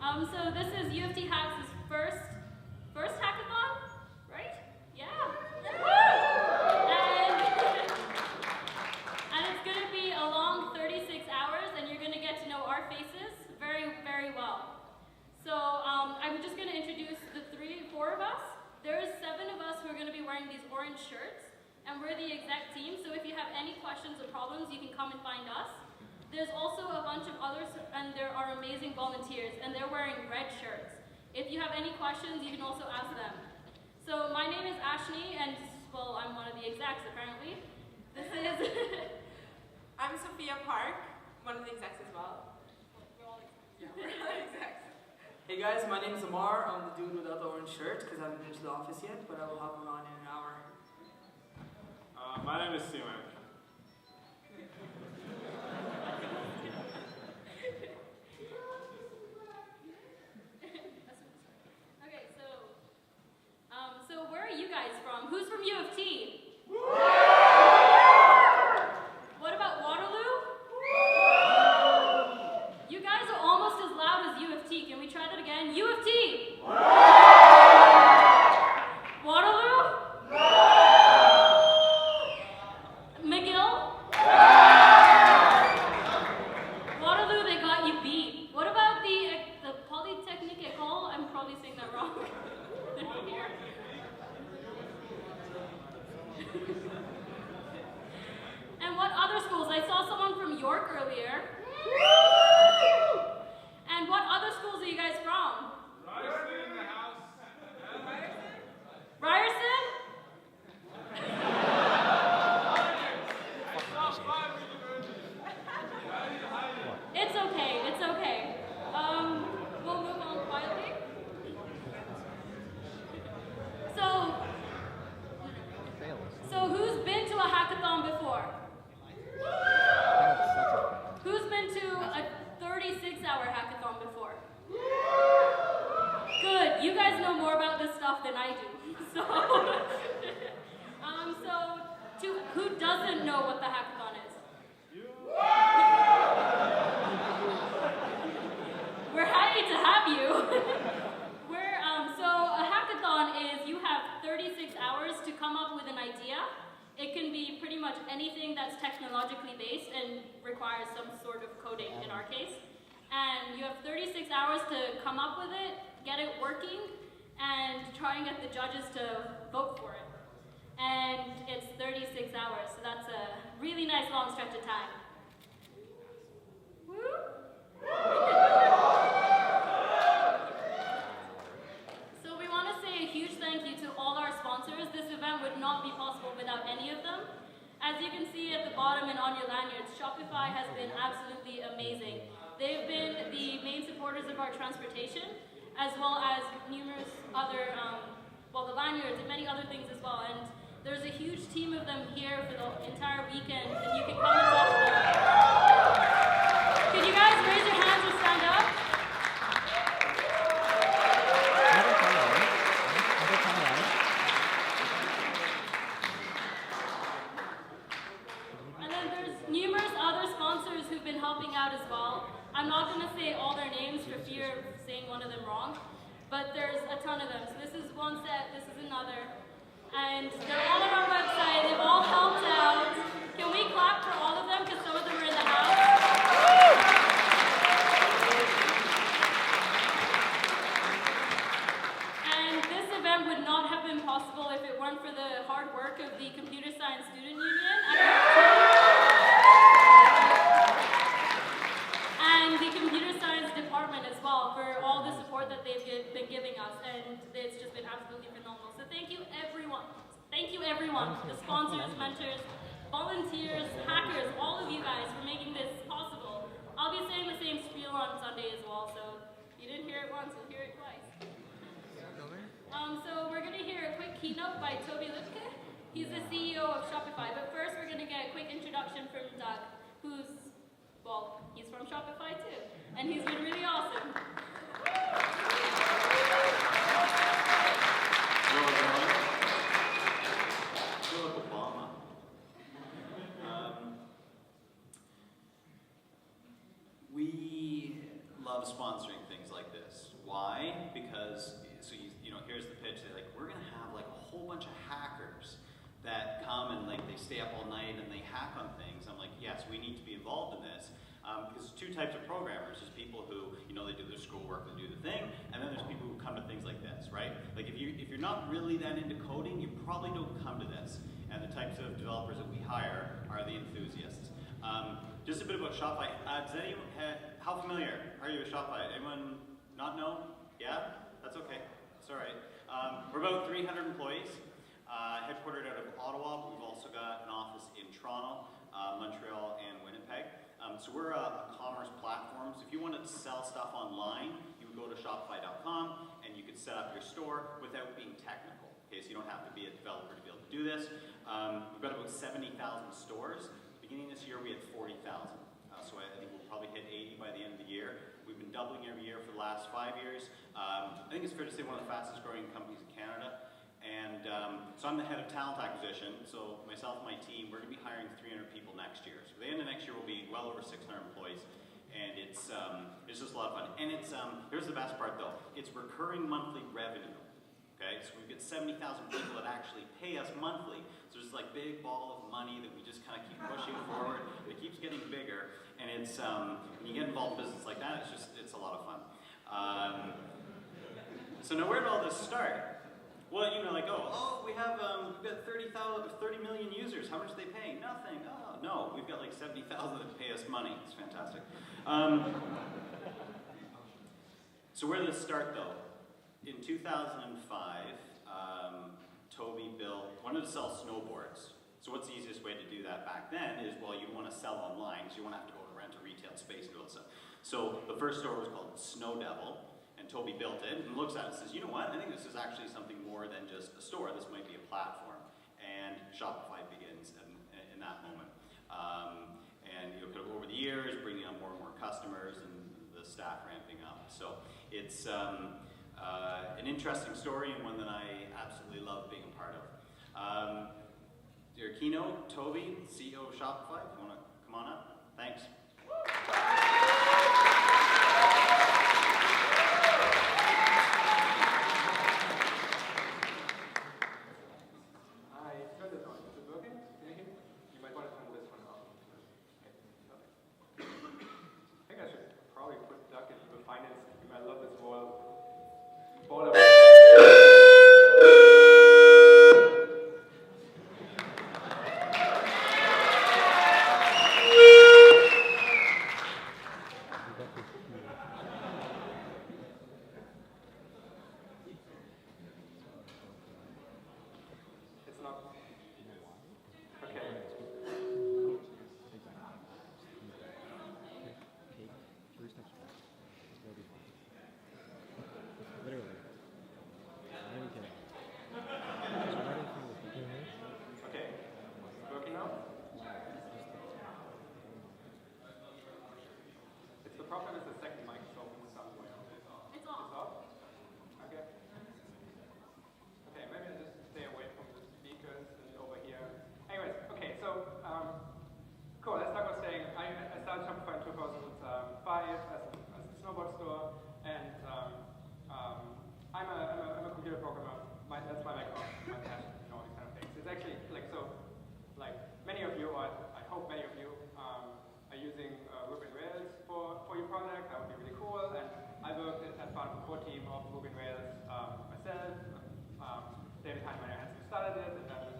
So this is UofTHacks' first hackathon, right? Yeah. And it's going to be a long 36 hours, and you're going to get to know our faces very, very well. So I'm just going to introduce the four of us. There's 7 of us who are going to be wearing these orange shirts, and we're the exec team. So if you have any questions or problems, you can come and find us. There's also a bunch of others, and there are amazing volunteers, and they're wearing red shirts. If you have any questions, you can also ask them. So my name is Ashni, and well, I'm one of the execs apparently. This is I'm Sophia Park, one of the execs as well. We're all execs. Hey guys, my name is Amar. I'm the dude without the orange shirt because I haven't been to the office yet, but I will hop around in an hour. My name is Siwan. okay. So where are you guys from? Who's from U of T? What about Waterloo? You guys are almost as loud as U of T. Can we try that again? U of T! Waterloo? McGill? Waterloo, they got you beat. What about the Polytechnique École? I'm probably saying that wrong. Here. And what other schools? I saw someone from York earlier. And what other schools are you guys from? Ryerson in the house. Ryerson? It's okay, it's okay. We'll move on quietly. So who's been to a hackathon before? Who's been to a 36-hour hackathon before? Good, you guys know more about this stuff than I do. So, who doesn't know what the hackathon is? We're happy to have you. So a hackathon is you have 36 hours to come up with an idea. It can be pretty much anything that's technologically based and requires some sort of coding in our case. And you have 36 hours to come up with it, get it working, and try and get the judges to vote for it. And it's 36 hours, so that's a really nice long stretch of time. Woo! So we want to say a huge thank you to all our sponsors. This event would not be possible without any of them. As you can see at the bottom and on your lanyards, Shopify has been absolutely amazing. They've been the main supporters of our transportation, as well as numerous other, the lanyards and many other things as well. And there's a huge team of them here for the entire weekend, and you can come and talk to them. Can you guys raise your hands or stand up? And then there's numerous other sponsors who've been helping out as well. I'm not going to say all their names for fear of saying one of them wrong, but there's a ton of them. So this is one set, this is another. And they're all on our website, they've all helped out. Can we clap for all of them, because some of them are in the house? And this event would not have been possible if it weren't for the hard work of the Computer Science Student Union and the Computer Science Department as well for all the support that they've been giving us, and it's just been absolutely phenomenal. So thank you everyone. Thank you everyone, the sponsors, mentors, volunteers, hackers, all of you guys for making this possible. I'll be saying the same spiel on Sunday as well, so if you didn't hear it once, you'll hear it twice. So we're going to hear a quick keynote by Tobe Lutke. He's the CEO of Shopify, but first we're going to get a quick introduction from Doug, he's from Shopify too, and he's been really awesome. We love sponsoring things like like this. Why? Because, so you know, here's the pitch. They're like, we're going to have like a whole bunch of hackers that come and like they stay up all night and they hack on things. I'm like, yes, we need to be involved in this. Because there's two types of programmers. There's people who, you know, they do their schoolwork, they do the thing, and then there's people who come to things like this, right? Like if you're not really that into coding, you probably don't come to this. And the types of developers that we hire are the enthusiasts. Just a bit about Shopify. Does anyone, how familiar are you with Shopify? Anyone not know? Yeah? That's okay. It's all right. We're about 300 employees, headquartered out of Ottawa, but we've also got an office in Toronto, Montreal, and Winnipeg. So we're a commerce platform. So if you wanted to sell stuff online, you would go to Shopify.com and you could set up your store without being technical. Okay, so you don't have to be a developer to be able to do this. We've got about 70,000 stores. Beginning this year, we had 40,000. So I think we'll probably hit 80 by the end of the year. We've been doubling every year for the last 5 years. I think it's fair to say one of the fastest growing companies in Canada. And so I'm the head of talent acquisition. So myself and my team, we're going to be hiring 300 people next year. So by the end of next year, we'll be well over 600 employees. And it's just a lot of fun. And it's here's the best part though. It's recurring monthly revenue. Okay, so we've got 70,000 people that actually pay us monthly. So there's like big ball of money that we just kind of keep pushing forward. It keeps getting bigger, and it's when you get involved in business like that, it's a lot of fun. So now where did all this start? Well, you know, like we have we've got 30 million users. How much are they paying? Nothing. Oh no, we've got like 70,000 that pay us money. It's fantastic. So where did this start though? In 2005, Tobe wanted to sell snowboards. So what's the easiest way to do that back then is, well, you want to sell online, so you won't have to go to rent a retail space and do all that stuff. So the first store was called Snow Devil, and Tobe built it and looks at it and says, you know what, I think this is actually something more than just a store. This might be a platform. And Shopify begins in that moment. And you know, over the years, bringing on more and more customers and the staff ramping up. So it's an interesting story and one that I absolutely love being a part of. Your Keynote, Tobe, CEO of Shopify, if you want to come on up. Thanks. Hi, turn it on. Is it working? Can you hear me? You might want to turn this one off. Okay, perfect. I think I should probably put Doug into the finance team. I love this ball of It's not. Okay. Okay. Working now? It's the problem is the second mic is open somewhere. It's It's off. off? Okay. Okay, maybe I'll just stay away from the speakers and over here. Anyways, okay, so cool. As Doug was saying, I started Shopify in 2005 as a snowboard store, and I'm a computer programmer. That's my background, my passion, and all these kind of things. It's actually like many of you, or I hope many of you, are using Ruby on Rails for your project. That would be really cool. And I worked as part of the core team of Ruby on Rails myself. David Heinemann and Hansen started it, and then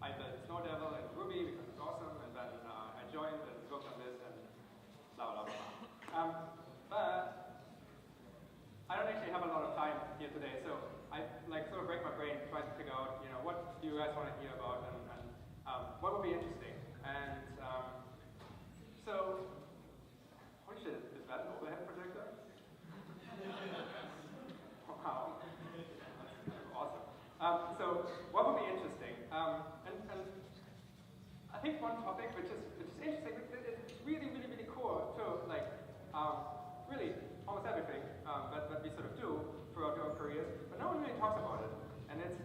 I built Snow Devil and Ruby because it's awesome, and then I joined and worked on this and blah blah blah. But I don't actually have a lot of time here today, so I sort of break my brain trying to figure out, you know, what do you guys want to hear about and what would be interesting. And so, holy shit, is that an overhead projector? Wow. Awesome. So what would be interesting? And I think one topic which is interesting, it's really core to really almost everything that we sort of do throughout our careers, but no one really talks about it. And it's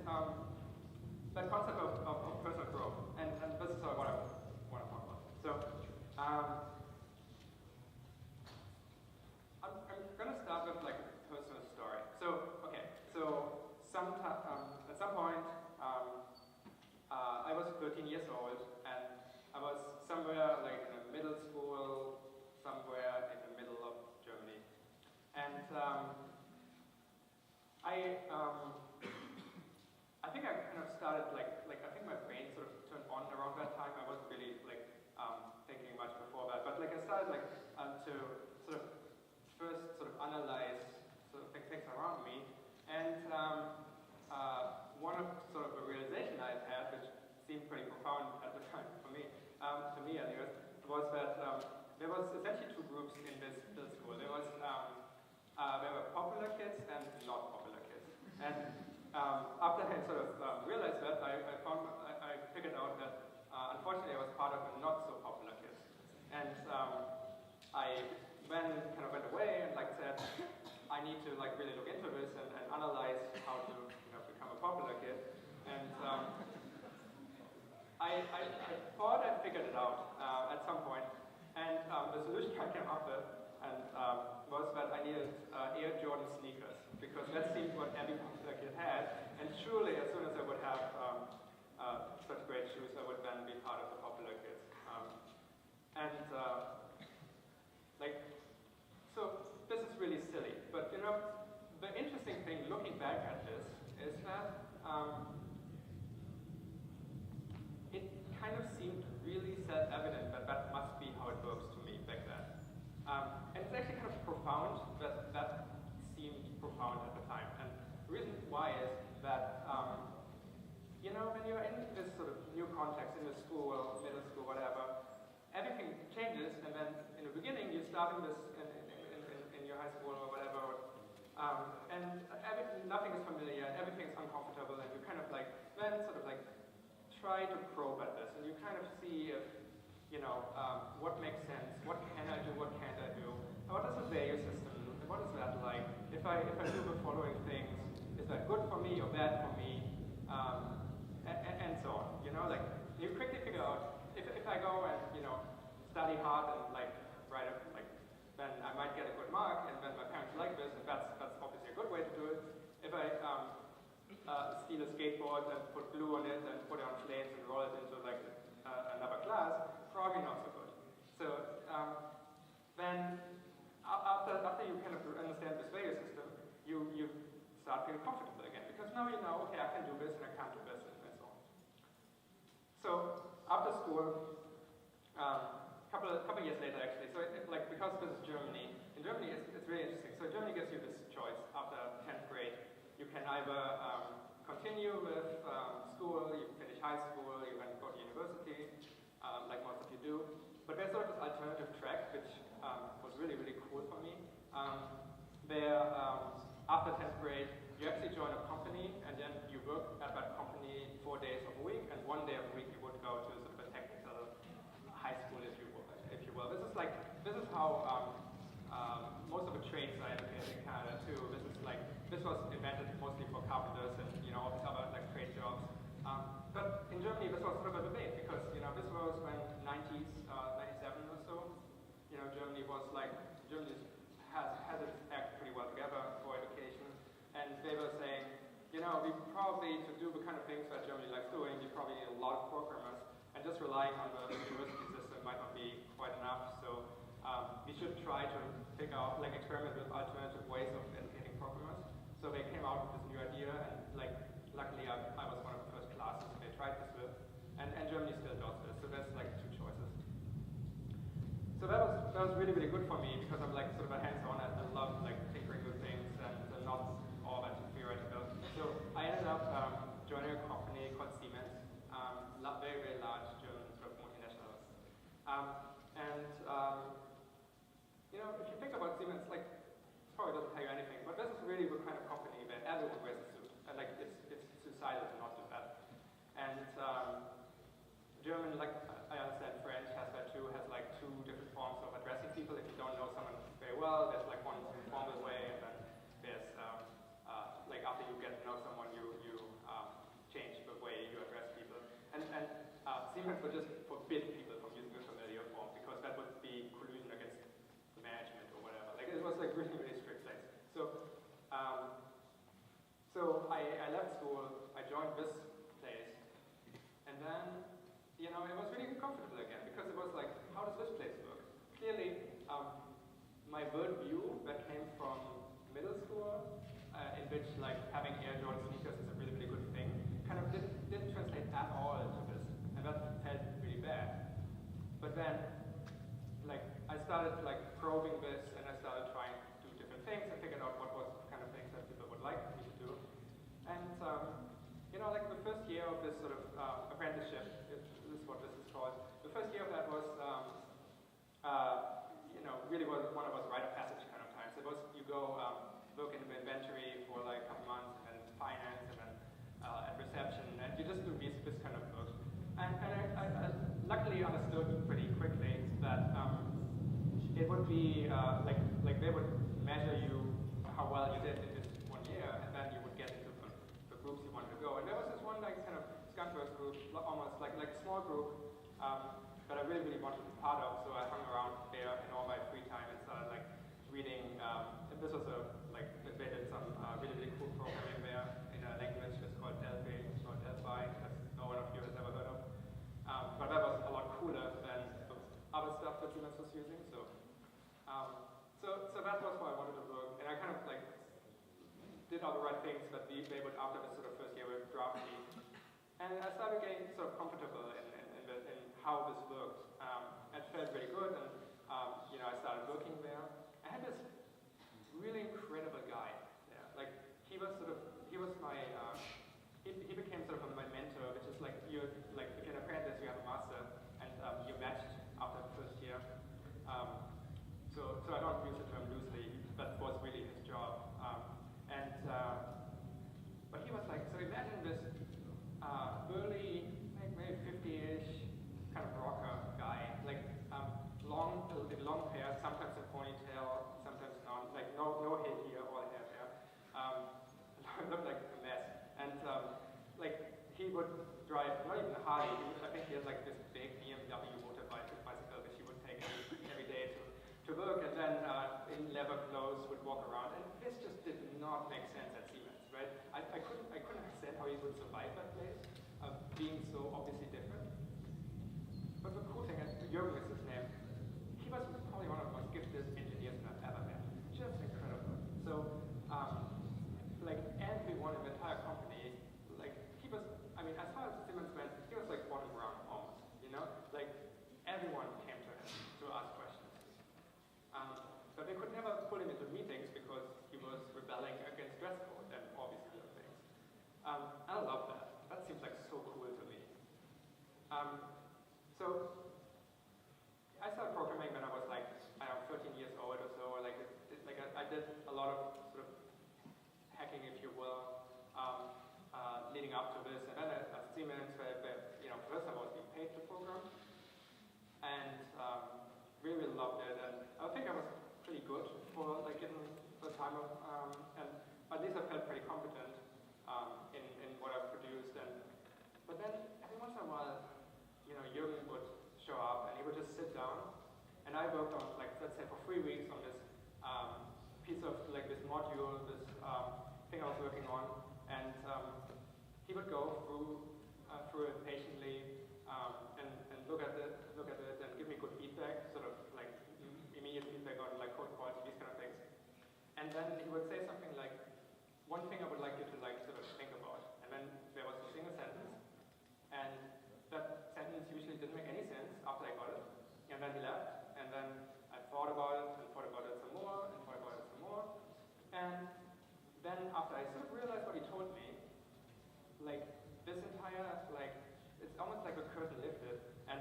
that concept of personal growth. And this is sort of what I want to talk about. So I'm going to start with to sort of first sort of analyze sort of things around me. And one of sort of a realization I had, which seemed pretty profound at the time for me, to me anyways, was that there was essentially two groups in this middle school. There were popular kids and not popular kids. And after I sort of realized that, I figured out that unfortunately I was part of the not so popular kids. And I then kind of went away and like said, I need to like really look into this and analyze how to become a popular kid. And I thought I figured it out at some point. And the solution I came up with was that I needed Air Jordan sneakers, because that seemed what every popular kid had. And surely, as soon as I would have such great shoes, I would then be part of the popular kids. So this is really silly. But the interesting thing looking back at this is that it kind of seemed really self-evident that that must be how it works to me back then. And it's actually kind of profound that seemed profound at the time. And the reason why is that, when you're in this sort of new context, in the school, middle school, whatever, everything changes, and then in the beginning you start in this in your high school or whatever, and nothing is familiar, and everything is uncomfortable, and you kind of like then sort of like try to probe at this, and you kind of see if what makes sense, what can I do, what can't I do, what is the value system, what is that like? If I do the following things, is that good for me or bad for me, and so on. Like you quickly figure out if I go and study hard and like write then I might get a good mark, and then my parents like this, and that's obviously a good way to do it. If I steal a skateboard and put glue on it and put it on planes and roll it into like another class, probably not so good. So then after you kind of understand this value system, you start feeling comfortable again, because now you know, okay, I can do this and I can't do this, and so on. So after school, couple years later actually, so because this is Germany, in Germany it's really interesting. So Germany gives you this choice after 10th grade. You can either continue with school, you finish high school, you can go to university, like most of you do. But there's sort of this alternative track, which was really, really cool for me. After 10th grade, you actually join a company, and then you work at that company 4 days of a week, and 1 day of a week you would go to sort of a technical high school, if you will. This is how most of the trades are educated in Canada too. This was invented mostly for carpenters and all these other like trade jobs. But in Germany, this was sort of a debate, because this was when 90s, 97 or so. Germany has its act pretty well together for education, and they were saying, we probably, to do the kind of things that Germany likes doing, you probably need a lot of programmers, and just relying on the university system might not be quite enough. So we should try to experiment with alternative ways of educating programmers. So they came out with this new idea, and luckily I was one of the first classes they tried this with, and Germany still does this. So there's like two choices. So that was really, really good for me, because I'm like sort of a hands-on, and I love like tinkering with things and not all that theoretical. So I ended up joining a company called Siemens, very, very large German sort of multinationals. If you think about Siemens, it probably doesn't tell you anything, but this is really the kind of company that everyone wears a suit, and it's suicidal to not do that. And German, I understand French has that too, has two different forms of addressing people. If you don't know someone very well, there's one formal way, and then there's after you get to know someone, you change the way you address people. And Siemens would just forbid people from using the familiar form, because that would be collusion against the management or whatever. It was really, really strict place. So I left school, I joined this place, and then it was really uncomfortable again, because it was like, how does this place work? Clearly, my world view that came from middle school, in which having Air Jordan sneakers is a really, really good thing, kind of didn't translate at all into this, and that felt really bad. But then, I started like probing this, and I started trying to do different things. I figured out what was the kind of things that people would like me to do. And you know, like the first year of this sort of apprenticeship, this is what this is called. The first year of that was, you know, really was one of those rite of passage kind of times. It was you go work in the inventory for like a couple months, and then finance, and then at reception, and you just do this kind of work. And I luckily understood pretty quickly that it would be like they would measure you how well you did in this 1 year, and then you would get into the groups you wanted to go. And there was this one like kind of skunkworks group, almost like a small group that I really wanted to be part of. So I hung around there in all my free time and started like reading. This was they did some really cool programming there in a language that's called Delphi, that no one of you has ever heard of. But that was a lot cooler than the other stuff that Siemens was using. So that was why I wanted to work, and I kind of like did all the right things, but they would, after the sort of first year, would draft me, and I started getting sort of comfortable in how this worked. It felt really good, and you know, I started working there. I had this really incredible guy there. Like he was my he became sort of my mentor, which is like you're like in apprentice you have a master, and you're matched after the first year. So I don't use the term loosely, but was really his job. But he was like, so imagine this early, like maybe 50-ish kind of rocker guy, like long hair, sometimes a ponytail, sometimes not, like no hair here, all hair there. Looked like a mess. And like he would drive, not even a Harley, I think he had like this big BMW motorcycle which he would take every day to work, and then in leather clothes would walk around, and this just did not make sense at Siemens, right? I couldn't understand how he would survive that place, being so obviously different. But the cool thing, and Jürgen is his name, he was probably one of the most gifted engineers I've ever met. Just incredible. So, like everyone in the entire company, like he was, I mean, as far as Siemens went, he was like bottom rung almost, you know? Like everyone came to him to ask questions. But they could never pull him into meetings because he was rebelling against dress code and all these other things. I love that. That seems like so cool to me. So I started programming when I was like, I don't know, 13 years old or so. Like I did a lot of sort of hacking, if you will, leading up to this. And then at Siemens, where you know, first I was being paid to program, and really loved it. And I think I was pretty good for like in the time of, and at least I felt pretty competent in what I produced. But then every once in a while, you know, Jürgen would show up and he would just sit down, and I worked on, like, let's say for 3 weeks on this piece of like this module, this thing I was working on, and he would go through it patiently and look at it and give me good feedback, sort of like immediate feedback on like code quality, these kind of things. And then he would say something like, one thing I would like you to like sort of think about. And then there was a single sentence, and that sentence usually didn't make any sense after I got it. And then he left, and then I thought about it, and thought about it some more, and thought about it some more. And then after I sort of realized what he told me, like this entire, like, it's almost like a curtain lifted, and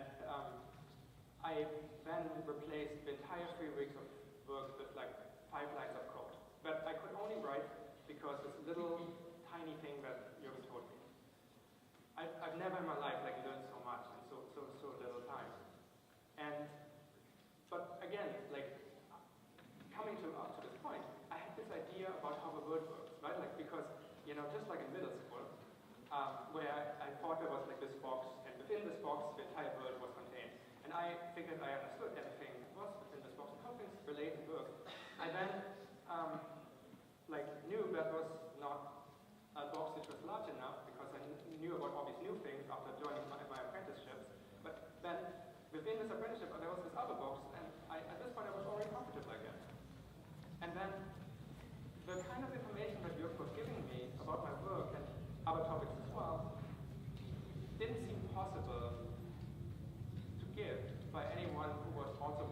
I then replaced the entire 3 weeks of work with like 5 lines of code. But I could only write because this little tiny thing that Jürgen told me. I've never in my life like learned so much in so little time. But again, like coming up to this point, I had this idea about how the world works, right? Like because, you know, just like in middle school, where I thought there was like this box, and within this box the entire world was contained. And I figured I understood everything that was within this box and how things relate and work. I then like knew that was not a box which was large enough, because I knew about all these new things after joining my apprenticeships. But then within this apprenticeship there was this other box, and at this point I was already comfortable again. And then the kind of information that Jürgen was giving me about my work and other topics as well didn't seem possible to give by anyone who was also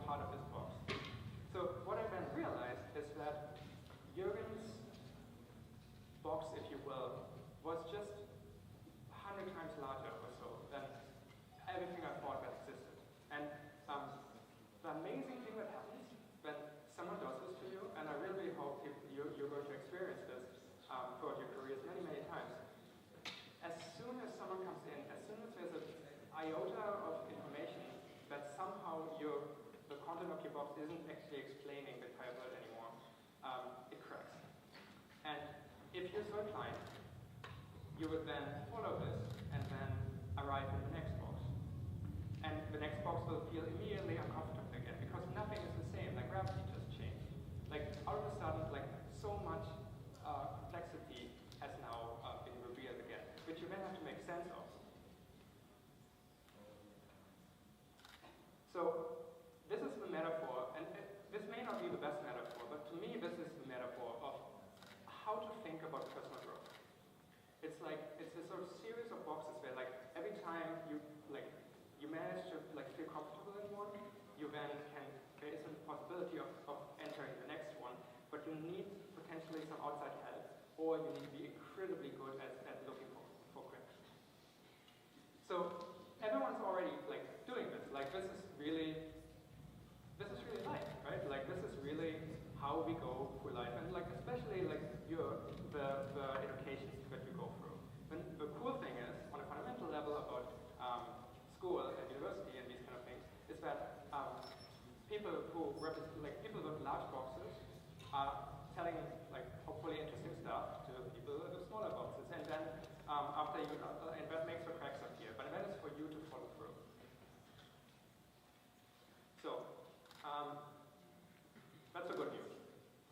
iota of information that somehow the content of your box isn't actually explaining the entire world anymore, it cracks. And if you're so inclined, you would then follow this and then arrive in the next box. And the next box will feel immediately uncomfortable again because nothing is the same, like gravity just changed. Like all of a sudden, like so much complexity has now been revealed again, which you then have to make sense of. So this is the metaphor, and this may not be the best metaphor, but to me this is the metaphor of how to think about personal growth. It's like, it's a sort of series of boxes where like every time you manage to like feel comfortable in one, you then there is a possibility of entering the next one, but you need potentially some outside help, or you need to be incredibly good at looking for quick. So everyone's already like doing this. Like this is really life, right? Like this is really how we go through life, and like especially like the educations that you go through. And the cool thing is, on a fundamental level about school and university and these kind of things, is that people with large boxes are telling like hopefully interesting stuff to people with smaller boxes, and then after you and that makes the cracks appear. But that is for you to follow through. So that's the good news.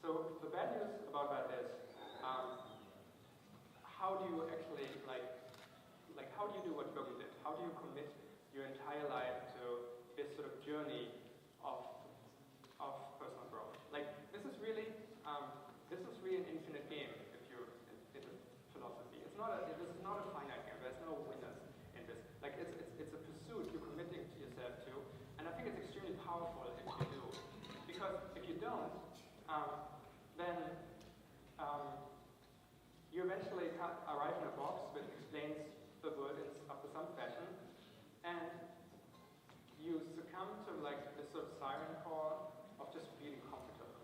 So the bad news about that is how do you actually how do you do what Logan did? How do you commit your entire life to this sort of journey of personal growth? Like this is really an infinite game if you're into philosophy. This is not a finite game. There's no winners in this. Like it's a pursuit you're committing to yourself to, and I think it's extremely powerful if you do. Because if you don't, then you eventually arrive in a box that explains the word after some fashion, and you succumb to like this sort of siren call of just feeling comfortable,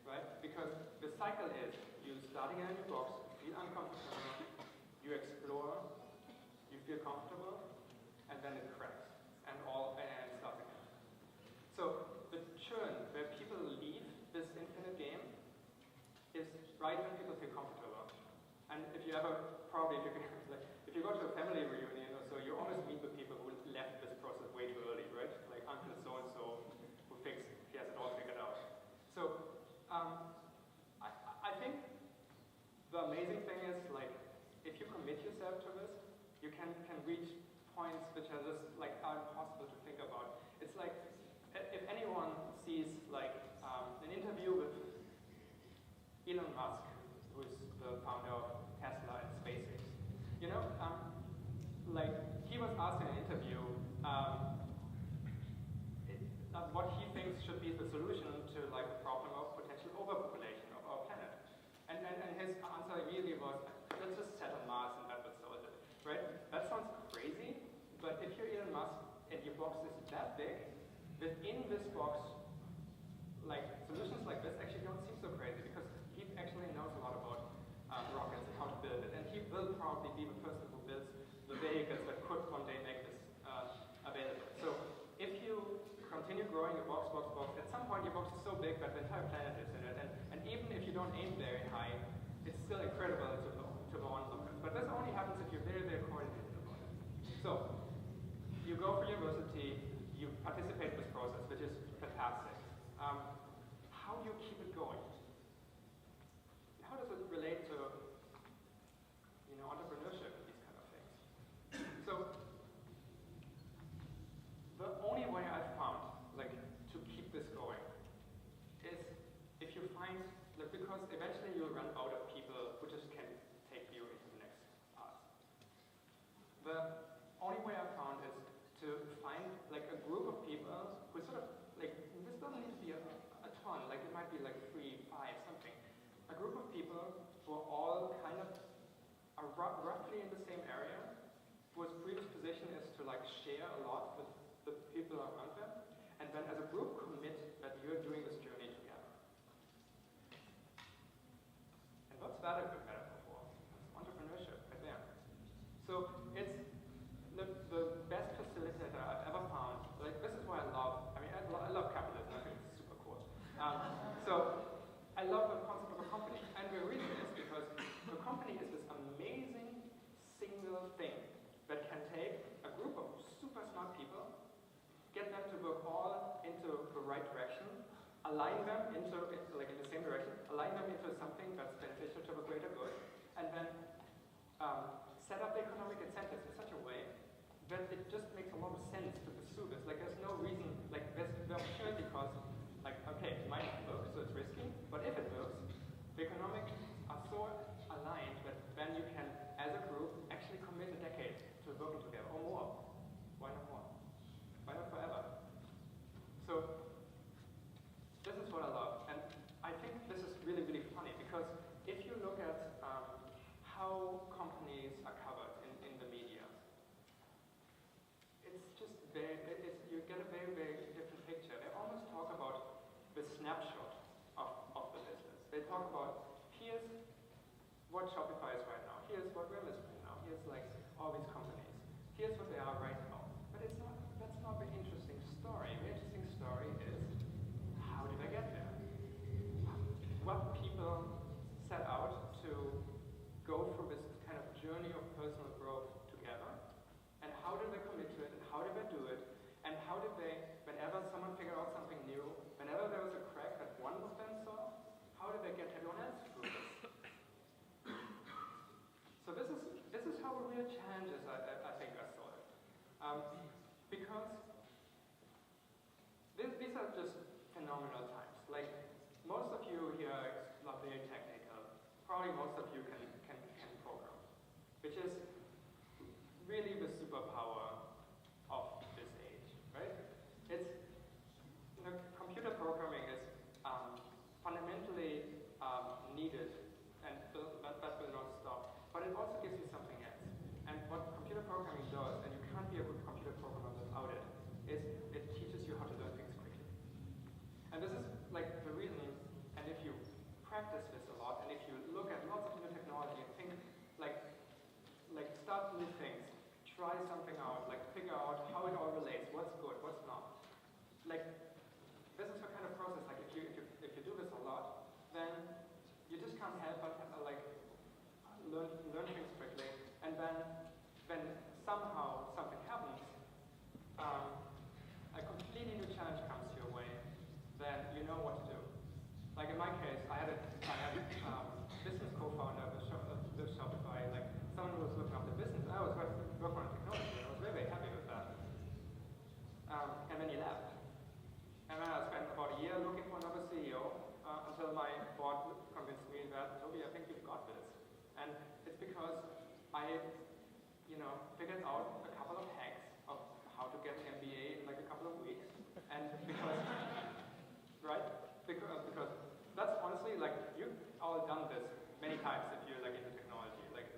right? Because the cycle is you starting in a new box, you feel uncomfortable, you explore, you feel comfortable, and then it cracks, and it starts again. So the churn where people leave this infinite game is right when people feel comfortable. And if you ever, if you go to a family reunion or so, you always meet with people who left this process way too early, right? Like Uncle so-and-so who has it all figured out. So I think the amazing thing is like, if you commit yourself to this, you can reach points which are just like are impossible to think about. It's like, if anyone sees like an interview with Elon Musk, who's the founder of Tesla and SpaceX, you know, like he was asked in an interview what he thinks should be the solution to like the problem of potential overpopulation of our planet, and his answer immediately was, let's just set on Mars and that would solve it, right? That sounds crazy, but if you're Elon Musk and your box is that big, within this box, like solutions like this actually don't seem so crazy because he actually knows a lot about rockets and how to build it, and he will probably be the person who builds the vehicles that could one day make this available. So if you continue growing your box, at some point your box is so big that the entire planet is in it, and even if you don't aim very high, it's still incredible to go on look at. But this only happens if you're very, very coordinated about it. So you go for university, you participate in this process, which is fantastic. How do you keep it going? How does it relate to, entrepreneurship and these kind of things? So the only way I've found, like, to keep this going is if you find, like, because eventually you'll run out of people who just can take you into the next path. The only way I've found is to find, like, a group of people who sort of, like, this doesn't need to be a ton, like, it might be like 3, 5, something. A group of people who are all kind of roughly in the same area, whose predisposition is to like share a lot with the people around them, and then as a group commit that you're doing this journey together. And what's that a good metaphor for? It's entrepreneurship right there. So it's the best align them into, like in the same direction, align them into something that's beneficial to the greater good, and then set up the economic incentives in such a way that it just makes a lot of sense to pursue this. Like there's no reason, like there's the opportunity cost, like okay, it might not work, so it's risky, but if it works, the economics are so aligned that then you can, as a group, actually commit a decade to working together, or more. Why not more? Why not forever? So this is what I love, and I think this is really, really funny, because if you look at how companies are covered in the media, it's just you get a very, very different picture. They almost talk about the snapshot of the business. They talk about, here's what Shopify is right now, here's what we're listing now, here's like all these companies, here's what they are right now. But that's not the interesting story. The interesting story is, how did I get there? What people set out to go through this kind of journey of personal growth together, and how did they commit to it, and how did they do it, and how did they, whenever someone figured out something new, whenever there was a crack that one of them saw, how did they get everyone else through this? So this is how the real challenges I think are solved, because these are just phenomenal times. Like most of you here are very technical. Probably most of you can program, which is really the superpower of this age, right? It's, computer programming is fundamentally needed, and that will not stop. But it also gives you something else. And what computer programming does, and you can't be a good computer programmer without it, is it teaches you how to learn things quickly. And this is like the reason, and if you practice this a lot, and if you look at lots of new technology and think, like start new things, try something out, like figure out how it all relates, what's good, what's not. Like, this is the kind of process, like if you do this a lot, then you just can't help but learn things quickly, and then when somehow something happens, a completely new challenge comes your way, then you know what to do. Like in my case, I had a business co-founder with Shopify, like someone who was looking after business. I was working on technology, and I was very, very happy with that. And then he left. And then I spent about a year looking for another CEO until my board convinced me that, Toby, I think you've got this. And it's because I, figured out a couple of hacks of how to get an MBA in like a couple of weeks. And because, right? Because that's honestly, like, you've all done this many times if you're like into technology. Like,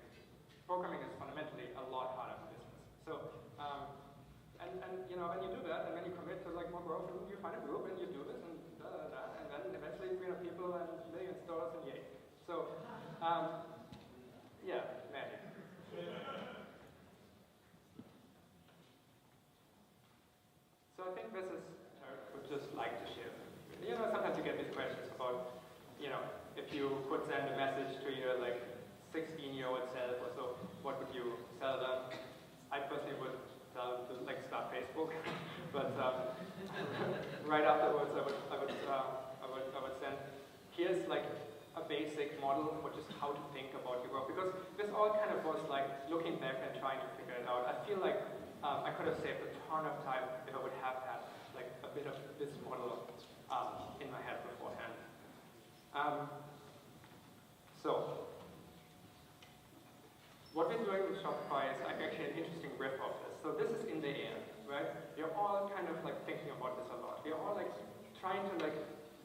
programming is fundamentally a lot harder than business. So, when you do that, and then you commit to like more growth, and you find a group, and you do this, and and then eventually 300 people and millions of dollars, and yay. So, yeah, magic. So I think this is, I would just like to share. Sometimes you get these questions about, if you could send a message to your like 16-year-old self or so, what would you tell them? I personally would tell them to like start Facebook, but right afterwards I would send, here's like a basic model for just how to think about your work, because this all kind of was like looking back and trying to figure it out. I feel like I could have saved a ton of time if I would have had like a bit of this model in my head beforehand. So what we're doing with Shopify is actually an interesting riff of this. So this is in the air, right? We're all kind of like thinking about this a lot. We're all like trying to like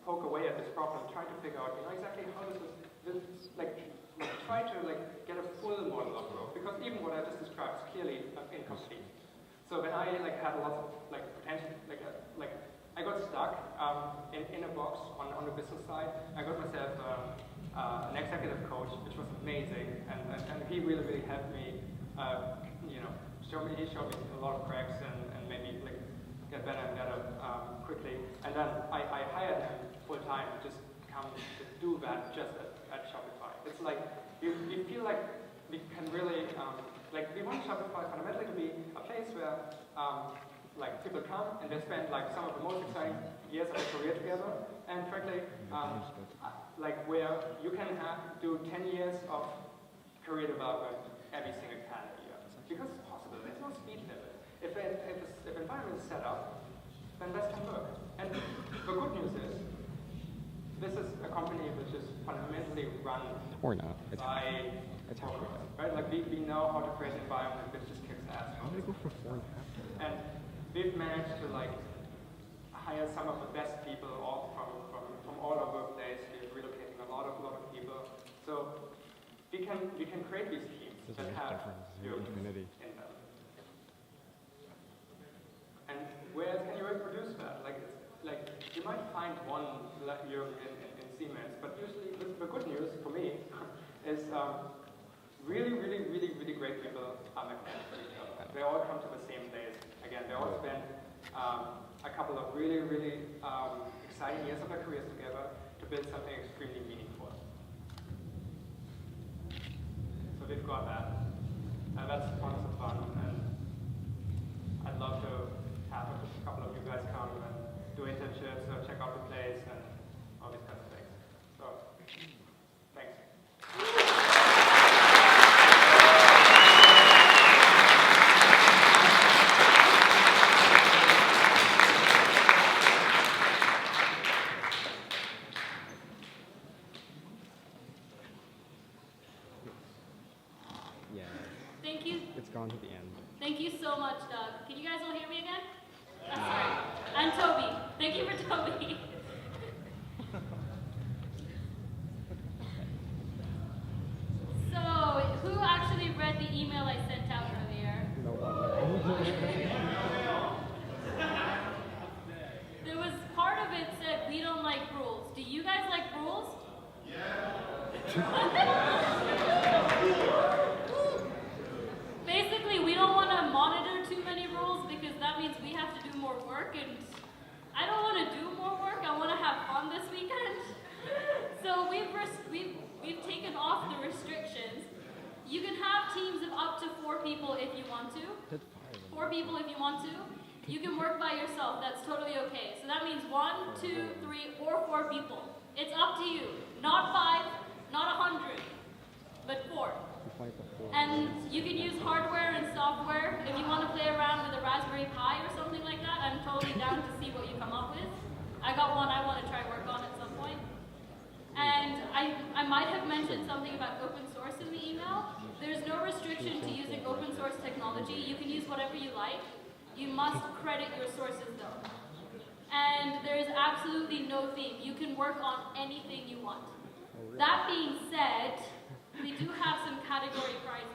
poke away at this problem, trying to figure out, exactly how does this try to like get a full model of growth, because even what I just described is clearly incomplete. So when I like had lots of like potential, I got stuck in a box on the business side. I got myself an executive coach, which was amazing, and he really, really helped me. He showed me a lot of cracks and made me like get better and better quickly. And then I hired him full time to just come to do that just at Shopify. It's like you feel like we can really we want Shopify fundamentally to be a place where people come and they spend like some of the most exciting years of their career together, And frankly, like where you can do 10 years of career development every single calendar year. Because it's possible, there's no speed limit. If environment is set up, then less can work. And the good news is, this is a company which is fundamentally run by programmers, right? Like we know how to create an environment which just kicks ass. How did it go from 4.5 to? And we've managed to like hire some of the best people all from all over the place. We're relocating a lot of people. So we can create these teams that have infinity. in them. And where else can you reproduce that? Like you might find one in Siemens, but usually the good news for me is really great people are mechanics for each other. They all come to the same place. Again, they all spend a couple of really exciting years of their careers together to build something extremely meaningful. So we've got that. And that's tons of fun. And I'd love to have a couple of you guys come and do internships or check out the place and all these kinds of things. So, thanks. Yeah, Thank you. it's gone to the end. Thank you so much, Doug. Can you guys all hear me again? That's right. And Toby. Thank you for Toby. So, who actually read the email I sent out earlier? No one. There was part of it said we don't like rules. Do you guys like rules? Basically, we don't want to monitor too many rules because that means we have to do more work, and I don't want to do more work. I want to have fun this weekend. So we've taken off the restrictions. You can have teams of up to 4 people if you want to. 4 people if you want to. You can work by yourself. That's totally okay. So that means 1, 2, 3, or 4 people. It's up to you. Not 5, not 100, but 4. And you can use hardware and software. If you want to play around with a Raspberry Pi or something like that, I'm totally down to see what you come up with. I got one I want to try work on at some point. And I might have mentioned something about open source in the email. There's no restriction to using open source technology. You can use whatever you like. You must credit your sources though. And there is absolutely no theme. You can work on anything you want. That being said, we do have some category prizes.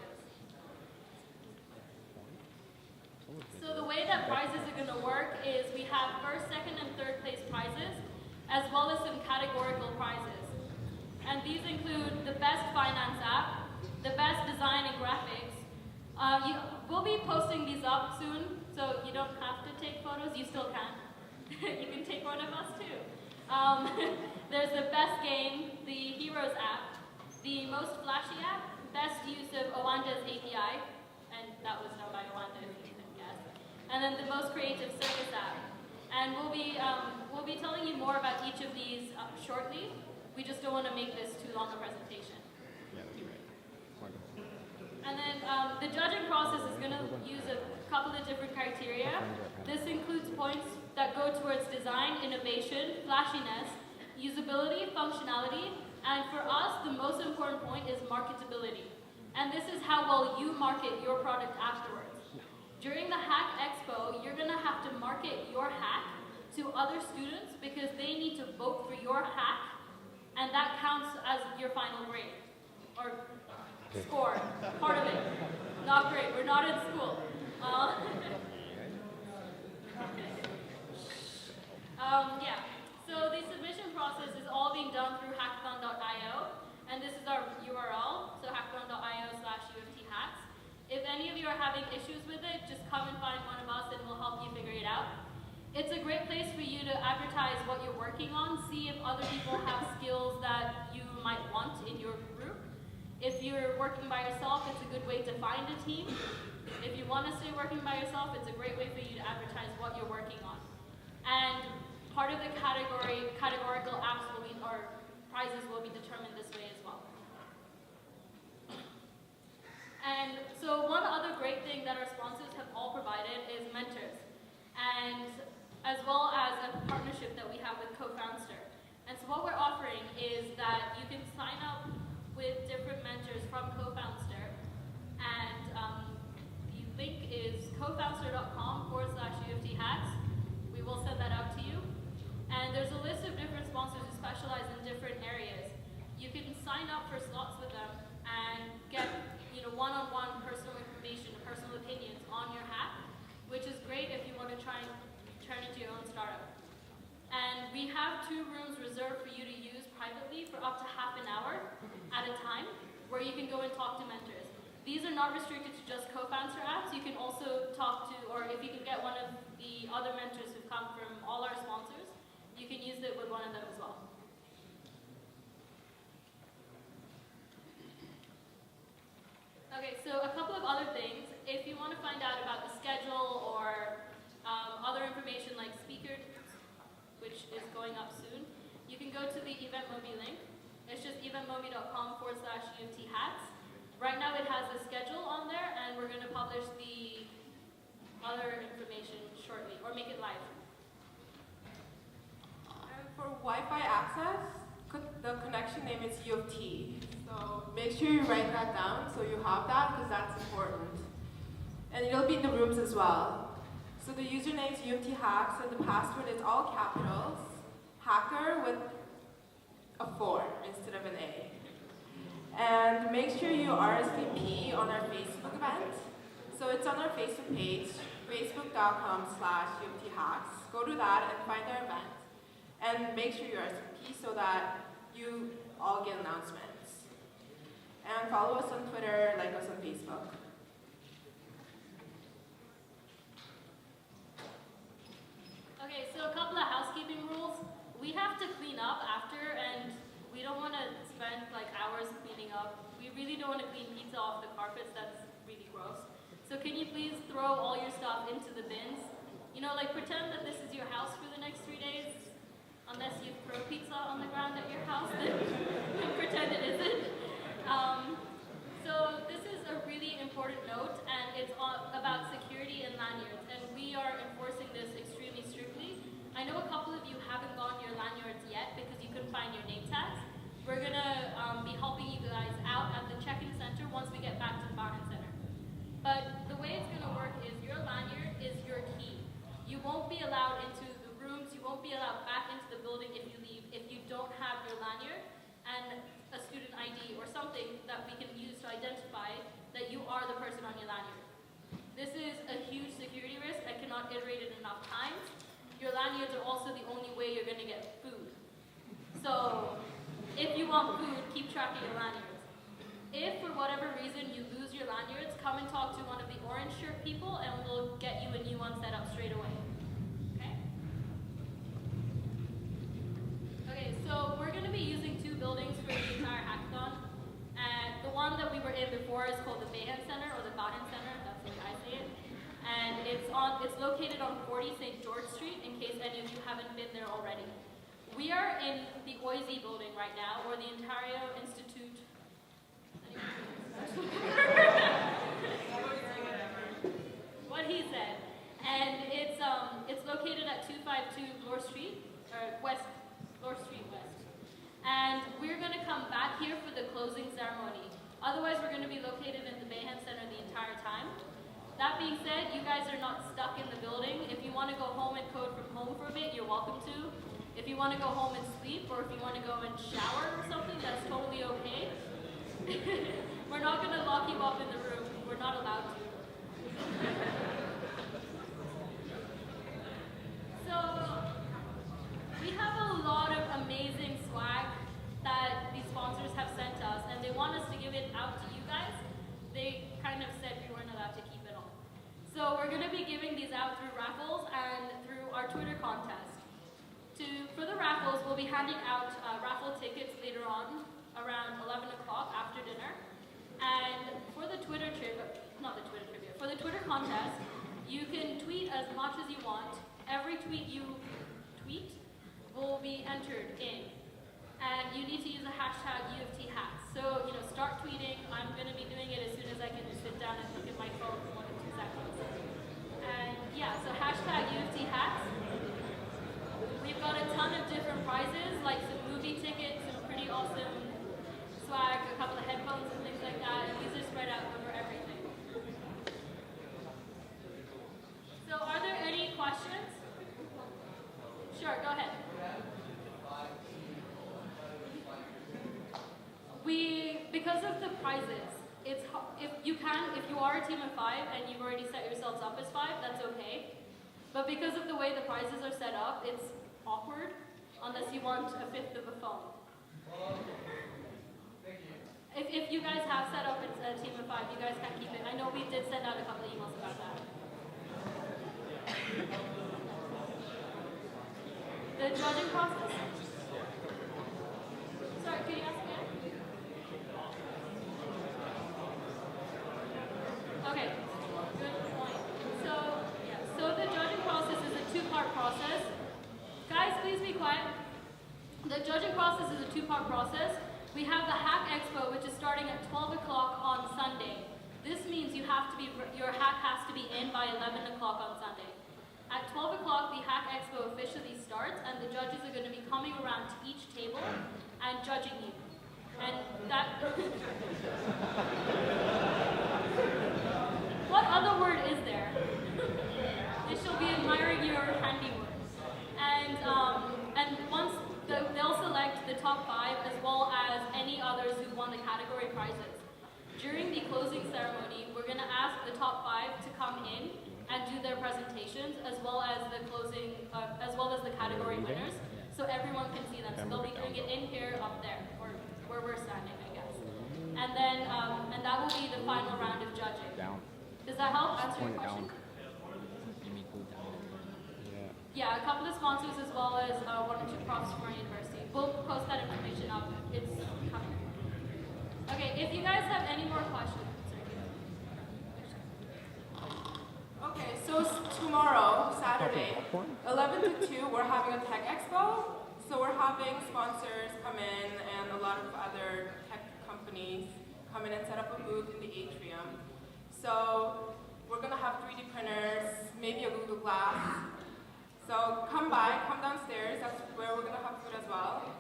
So the way that prizes are going to work is we have first, second, and third place prizes, as well as some categorical prizes. And these include the best finance app, the best design and graphics. We'll be posting these up soon, so you don't have to take photos. You still can. You can take one of us too. There's the best game, the Heroes app, the most flashy app, best use of Owanda's API, and that was done by Owanda if you didn't guess. And then the most creative service app. And we'll be telling you more about each of these shortly. We just don't want to make this too long a presentation. Yeah, that's right. Wonderful. And then the judging process is going to use a couple of different criteria. This includes points that go towards design, innovation, flashiness, usability, functionality, and for us, the most important point is marketability. And this is how well you market your product afterwards. During the Hack Expo, you're going to have to market your hack to other students because they need to vote for your hack, and that counts as your final grade, or score, part of it. Not great, we're not in school. Yeah, so the submission process is all being done through hackathon.io, and this is our URL, so hackathon.io/UofTHacks. If any of you are having issues with it, just come and find one of us and we'll help you figure it out. It's a great place for you to advertise what you're working on, see if other people have skills that you might want in your group. If you're working by yourself, it's a good way to find a team. If you want to stay working by yourself, it's a great way for you to advertise what you're working on. And part of the categorical apps will be, or prizes will be determined this way as well. And so one other great thing that our sponsors have all provided is mentors, and as well as a partnership that we have with Co-Foundster. And so what we're offering is that you can sign up with different mentors from Co-Foundster, and the link is cofoundster.com/UofTHacks. We will send that out to you. And there's a list of different sponsors who specialize in different areas. You can sign up for slots with them and get one-on-one personal information, personal opinions on your hack, which is great if you want to try and turn into your own startup. And we have 2 rooms reserved for you to use privately for up to half an hour at a time, where you can go and talk to mentors. These are not restricted to just Co-Foundster apps. You can also talk to, or if you can get one of the other mentors who've come from all our sponsors, you can use it with one of them as well. Okay, so a couple of other things. If you want to find out about the schedule or other information like speakers, which is going up soon, you can go to the EventMobi link. It's just eventmobi.com/UofTHacks. Right now it has a schedule on there, and we're going to publish the other information shortly, or make it live. And for Wi-Fi access, the connection name is UofT. So make sure you write that down so you have that, because that's important. And it'll be in the rooms as well. So the username is UofTHacks, and the password is all capitals, hacker with a 4 instead of an A. And make sure you RSVP on our Facebook event. So it's on our Facebook page, facebook.com/UofTHacks. Go to that and find our event. And make sure you RSVP so that you all get announcements. And follow us on Twitter, like us on Facebook. Okay, so a couple of housekeeping rules. We have to clean up after, and we don't want to spend like hours cleaning up. We really don't want to clean pizza off the carpets. That's really gross. So can you please throw all your stuff into the bins? Like pretend that this is your house for the next 3 days. Unless you throw pizza on the ground at your house, then pretend it isn't. So this is a really important note, and it's about security and lanyards, and we are enforcing this extremely strictly. I know a couple of you haven't gotten your lanyards yet because you couldn't find your name tags. We're gonna be helping you guys out at the check-in center once we get back to the Barton Center. But the way it's gonna work is your lanyard is your key. You won't be allowed into the rooms, you won't be allowed back into the building if you leave if you don't have your lanyard and a student ID or something that we can use to identify that you are the person on your lanyard. This is a huge security risk. I cannot iterate it enough times. Your lanyards are also the only way you're going to get food. So if you want food, keep track of your lanyards. If for whatever reason you lose your lanyards, come and talk to one of the orange shirt people and we'll get you a new one set up straight away. Okay, so we're going to be using 2 buildings for the entire hackathon. And the one that we were in before is called the Bayhan Center, or the Bahan Center, that's the way I say it. And it's located on 40 St. George Street, in case any of you haven't been there already. We are in the OISI building right now, or the Ontario Institute. What he said. And it's located at 252 Bloor Street, or West. Bloor Street West. And we're going to come back here for the closing ceremony. Otherwise, we're going to be located in the Bayhan Center the entire time. That being said, you guys are not stuck in the building. If you want to go home and code from home for a bit, you're welcome to. If you want to go home and sleep, or if you want to go and shower or something, that's totally okay. We're not going to lock you up in the room. We're not allowed to. So, we have a lot of amazing swag that these sponsors have sent us, and they want us to give it out to you guys. They kind of said we weren't allowed to keep it all. So we're going to be giving these out through raffles and through our Twitter contest. For the raffles, we'll be handing out raffle tickets later on, around 11 o'clock after dinner. And for the Twitter for the Twitter contest, you can tweet as much as you want. Every tweet you tweet will be entered in. And you need to use the hashtag UofTHacks. So, start tweeting. I'm going to be doing it as soon as I can sit down and look at my phone for 1 to 2 seconds. And yeah, so hashtag UofTHacks. We've got a ton of different prizes, like some movie tickets, some pretty awesome swag, a couple of headphones and things like that. And these are spread out over everything. So are there any questions? Sure, go ahead. Because of the prizes, if you are a team of 5 and you've already set yourselves up as 5, that's okay. But because of the way the prizes are set up, it's awkward unless you want a 5th of a phone. If you guys have set up a team of 5, you guys can keep it. I know we did send out a couple of emails about that. The judging process? Sorry, can you ask again? Okay, good point. So the judging process is a 2-part process. Guys, please be quiet. The judging process is a 2-part process. We have the Hack Expo, which is starting at 12 o'clock on Sunday. This means your hack has to be in by 11 o'clock on Sunday. At 12 o'clock, the Hack Expo officially starts, and the judges are going to be coming around to each table and judging you. And that... What other word is there? They shall be admiring your handiwork. And once they'll select the top 5 as well as any others who won the category prizes. During the closing ceremony, we're going to ask the top 5 to come in and do their presentations as well as the category winners, so everyone can see them. So they'll be doing it in here, up there, or where we're standing, I guess. And then that will be the final round of judging. Down. Does that help answer your Point it question? down. Yeah, a couple of sponsors as well as 1 or 2 profs from our university. We'll post that information up. It's coming. Okay, if you guys have any more questions. Okay, so tomorrow, Saturday, 11 to 2, we're having a tech expo. So we're having sponsors come in and a lot of other tech companies come in and set up a booth in the atrium. So we're going to have 3D printers, maybe a Google Glass. So come downstairs, that's where we're going to have food as well.